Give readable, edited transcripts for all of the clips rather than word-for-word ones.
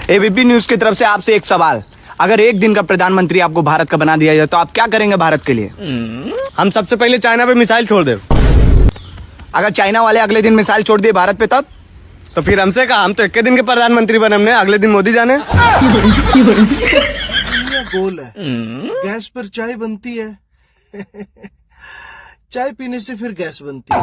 ABP news की तरफ से आपसे एक सवाल, अगर एक दिन का प्रधानमंत्री आपको भारत का बना दिया जाए तो आप क्या करेंगे भारत के लिए? हम सबसे पहले चाइना पे मिसाइल छोड़ दे। अगर चाइना वाले अगले दिन मिसाइल छोड़ दिए भारत पे तब? तो फिर हमसे कहा, हम तो एक दिन के प्रधानमंत्री बने, हमने अगले दिन मोदी जाने। गोल है, गैस पर चाय बनती है, चाय पीने से फिर गैस बनती है।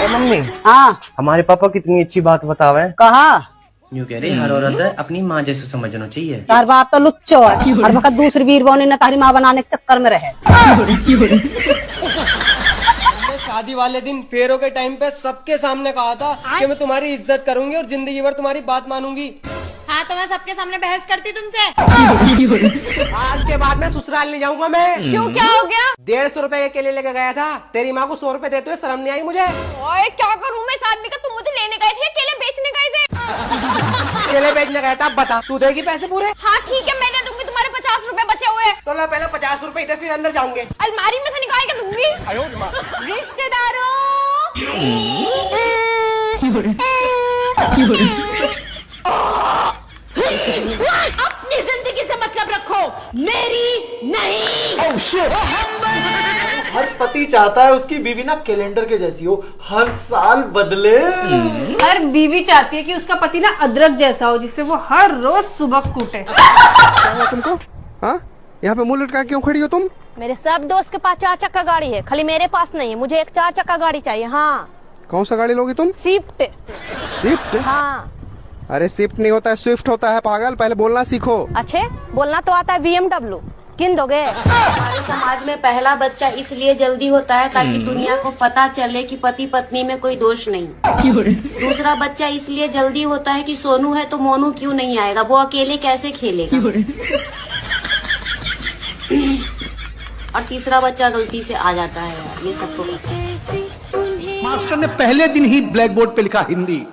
मम्मी, हाँ हमारे पापा कितनी अच्छी बात बतावे। कहा यूँ कह रहे हर औरत है अपनी माँ जैसे समझना चाहिए। तार बाप तो लुच्चो है, हर वक्त दूसरी वीर बौनी ने तारी माँ बनाने के चक्कर में रहे। शादी वाले दिन फेरों के टाइम पे सबके सामने कहा था कि मैं तुम्हारी इज्जत करूंगी और जिंदगी भर तुम्हारी बात मानूंगी। हाँ तो मैं सबके सामने बहस करती तुमसे। आज के बाद मैं ससुराल नहीं जाऊंगा मैं। क्यों, क्या हो गया? 150 रुपए के केले लेके गया था, तेरी माँ को 100 रुपए देते हुए शर्म नहीं आई मुझे। ओए क्या करूँ मैं इस आदमी का? तुम मुझे लेने गए थे या केले बेचने गए थे? केले बेचने गया था, बता तू देगी पैसे पूरे? हाँ ठीक है मैं दे दूंगी, तुम्हारे 50 रुपए बचे हुए हैं। तो ला पहले 50 रुपए दे, फिर अंदर जाऊंगे। अलमारी में से निकाल के दूंगी। रिश्तेदारों अपनी जिंदगी से मतलब रखो, मेरी नहीं। हर पति चाहता है उसकी बीवी ना कैलेंडर के जैसी हो, हर साल बदले। हर बीवी चाहती है कि उसका पति ना अदरक जैसा हो, जिससे वो हर रोज सुबह कूटे। तुमको हाँ, यहाँ पे मुंह लटका क्यों खड़ी हो तुम? मेरे सब दोस्त के पास 4 चक्का गाड़ी है, खाली मेरे पास नहीं है। मुझे एक 4 चक्का गाड़ी चाहिए। हाँ। कौन सा गाड़ी लोगी तुम? स्विफ्ट। स्विफ्ट? हाँ। अरे स्विफ्ट नहीं होता है, स्विफ्ट होता है पागल, पहले बोलना सीखो। अच्छे बोलना तो आता है, BMW। किन दोगे? हमारे समाज में पहला बच्चा इसलिए जल्दी होता है ताकि दुनिया को पता चले कि पति पत्नी में कोई दोष नहीं। दूसरा बच्चा इसलिए जल्दी होता है कि सोनू है तो मोनू क्यों नहीं आएगा, वो अकेले कैसे खेलेगा। और तीसरा बच्चा गलती से आ जाता है, ये सबको पता है। मास्टर ने पहले दिन ही ब्लैक बोर्ड पे लिखा हिंदी,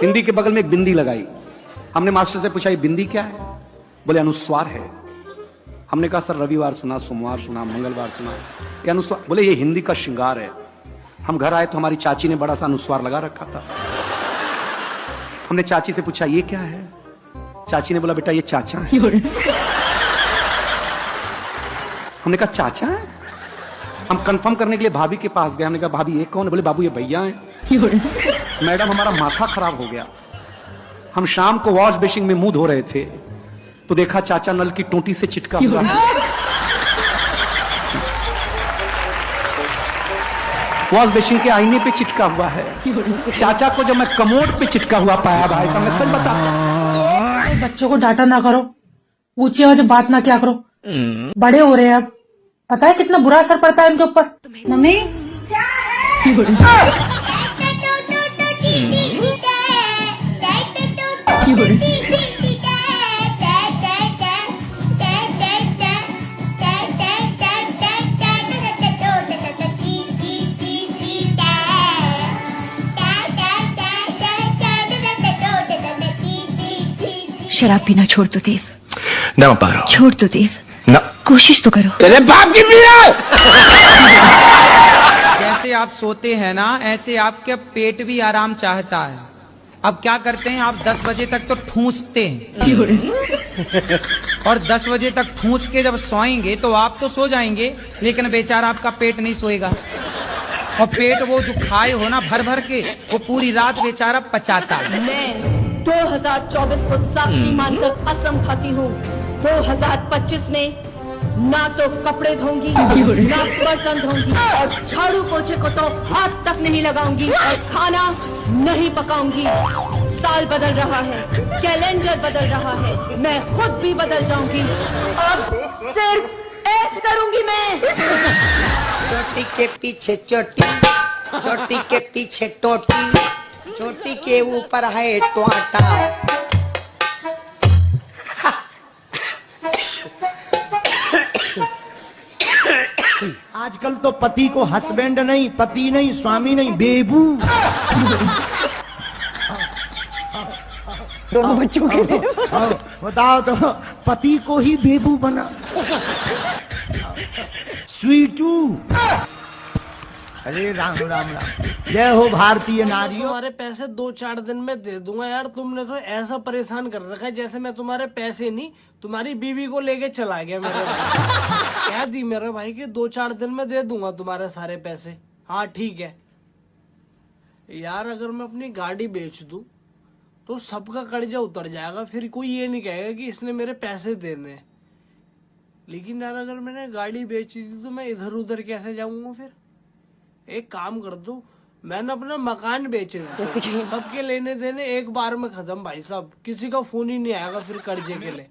हिंदी के बगल में एक बिंदी लगाई। हमने मास्टर से पूछा ये बिंदी क्या है? बोले अनुस्वार है। हमने कहा सर रविवार सुना, सोमवार सुना, मंगलवार सुना, ये अनुस्वार? बोले ये हिंदी का श्रृंगार है। हम घर आए तो हमारी चाची ने बड़ा सा अनुस्वार लगा रखा था। हमने चाची से पूछा ये क्या है? चाची ने बोला बेटा ये चाचा है। हमने कहा चाचा है? हम कंफर्म करने के लिए भाभी के पास गए। हमने कहा भाभी ये कौन? बोले बाबू ये भैया हैं। मैडम हमारा माथा खराब हो गया। हम शाम को वॉश बेसिन में मुंह धो रहे थे तो देखा चाचा नल की टोटी से चिटका हुआ है। वॉश बेसिन के आईने पे चिटका हुआ है। चाचा को जब मैं कमोड पे चिटका हुआ पाया भाई साहब, मैं सच बताता। बच्चों को डांटा ना करो, ऊंची आवाज में बात ना क्या करो, बड़े हो रहे हैं अब, पता है कितना बुरा असर पड़ता है इनके ऊपर। मम्मी शराब पीना छोड़ तो देव। ना पारो छोड़ तो देव, ना, कोशिश तो करो। तेरे बाप की पिया। जैसे आप सोते हैं ना, ऐसे आपके पेट भी आराम चाहता है। अब क्या करते हैं आप? 10 बजे तक तो ठूंसते हैं और 10 बजे तक ठूंस के जब सोएंगे तो आप तो सो जाएंगे, लेकिन बेचारा आपका पेट नहीं सोएगा। और पेट वो जो खाए हो ना भर भर के, वो पूरी रात बेचारा पचाता है। मैं 2024 को साक्षी मानकर कसम खाती हूँ, 2025 में ना तो कपड़े धोऊंगी, ना बर्तन धोऊंगी, और झाड़ू पोछे को तो हाथ तक नहीं लगाऊंगी, और खाना नहीं पकाऊंगी। साल बदल रहा है, कैलेंडर बदल रहा है, मैं खुद भी बदल जाऊंगी। अब सिर्फ ऐश करूंगी मैं। चोटी के पीछे चोटी, चोटी के पीछे टोटी, चोटी के ऊपर है टोटा। आजकल तो पति को हस्बैंड नहीं, पति नहीं, स्वामी नहीं, बेबू। दोनों बच्चों के लिए। बताओ तो, पति को ही बेबू बना। स्वीटू अरे राम राम राम, जय हो भारतीय नारियों। तुम्हारे पैसे 2-4 दिन में दे दूंगा यार। तुमने तो ऐसा परेशान कर रखा है जैसे मैं तुम्हारे पैसे नहीं, तुम्हारी बीवी को लेके चला गया मेरे भाई। कह दी मेरे भाई कि 2-4 दिन में दे दूंगा तुम्हारे सारे पैसे। हाँ ठीक है यार। अगर मैं अपनी गाड़ी बेच दूं तो सबका कर्जा उतर जाएगा, फिर कोई ये नहीं कहेगा कि इसने मेरे पैसे देने हैं। लेकिन यार अगर मैंने गाड़ी बेची थी तो मैं इधर उधर कैसे जाऊंगा? फिर एक काम कर दो, मैंने अपना मकान बेचे थे, सबके लेने देने एक बार में खत्म भाई साहब, किसी का फोन ही नहीं आएगा फिर कर्जे के लिए।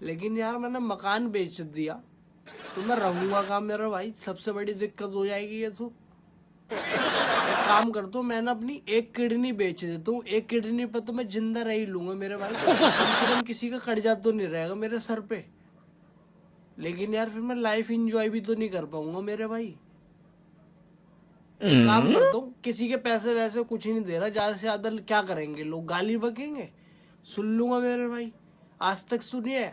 लेकिन यार मैंने मकान बेच दिया तो मैं रहूंगा कहाँ मेरा भाई? सबसे बड़ी दिक्कत हो जाएगी ये तो। एक काम कर दो, मैंने अपनी एक किडनी बेच देता हूँ, एक किडनी पे तो मैं जिंदा रह ही लूंगा मेरे भाई। कम से कम किसी का कर्जा तो नहीं रहेगा मेरे सर पे। लेकिन यार फिर मैं लाइफ एंजॉय भी तो नहीं कर पाऊंगा मेरे भाई। एक काम करता हूँ, किसी के पैसे वैसे कुछ ही नहीं दे रहा, ज्यादा से ज्यादा क्या करेंगे लोग? गाली बकेंगे, सुन लूंगा मेरे भाई। आज तक सुनिए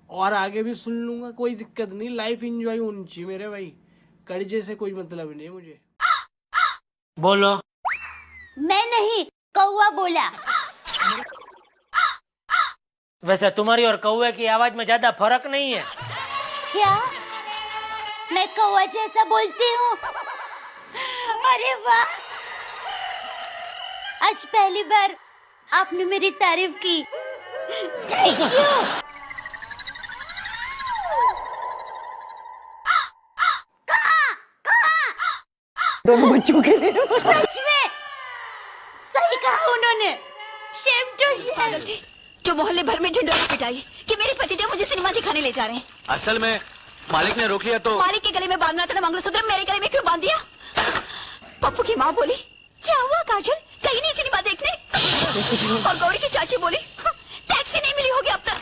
और आगे भी सुन लूंगा, कोई दिक्कत नहीं। लाइफ एंजॉय होनी चाहिए मेरे भाई, कर्जे से कोई मतलब नहीं है मुझे। बोलो। मैं नहीं, कौवा बोला। वैसे तुम्हारी और कौवे की आवाज में ज्यादा फर्क नहीं है क्या? मैं कौवा जैसा बोलती हूँ? अरे वाह, आज पहली बार आपने मेरी तारीफ की। Thank you. दोनों बच्चों के लिए। सच में सही कहा उन्होंने। Same to same. जो मोहल्ले भर में ढिंढोरा पिटाई कि मेरे पतिदेव मुझे सिनेमा दिखाने ले जा रहे हैं। असल में मालिक ने रोक लिया तो। मालिक के गले में बांधना था ना मंगलसूत्र, मेरे गले में क्यों बांध दिया? पप्पू की माँ बोली क्या हुआ काजल, कहीं नहीं सिनेमा देखने? और गौरी की चाची बोली टैक्सी नहीं मिली होगी अब तक।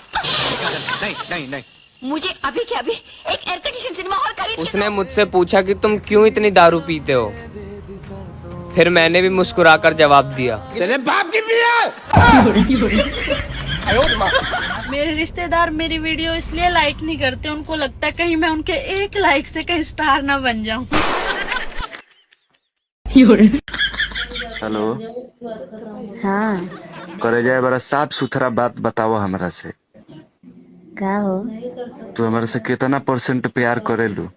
नहीं नहीं नहीं, मुझे अभी के अभी एक एयर कंडीशन सिनेमा हॉल खरीद। उसने मुझसे पूछा कि तुम क्यों इतनी दारू पीते हो, फिर मैंने भी मुस्कुराकर जवाब दिया, तेरे बाप की पिया। मेरे रिश्तेदार मेरी वीडियो इसलिए लाइक नहीं करते, उनको लगता है कहीं मैं उनके एक लाइक से कहीं स्टार ना बन जाऊं। हेलो। हाँ करे जाए बड़ा साफ सुथरा बात बताओ हमरा से। का हो? तू हमारे से कितना % प्यार करेलू?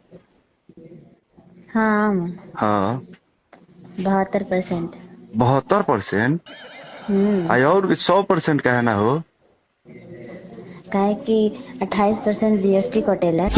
हाँ हाँ 72%। 72%? आई और 100% कहे ना हो? काहे कि 28% GST कटेला।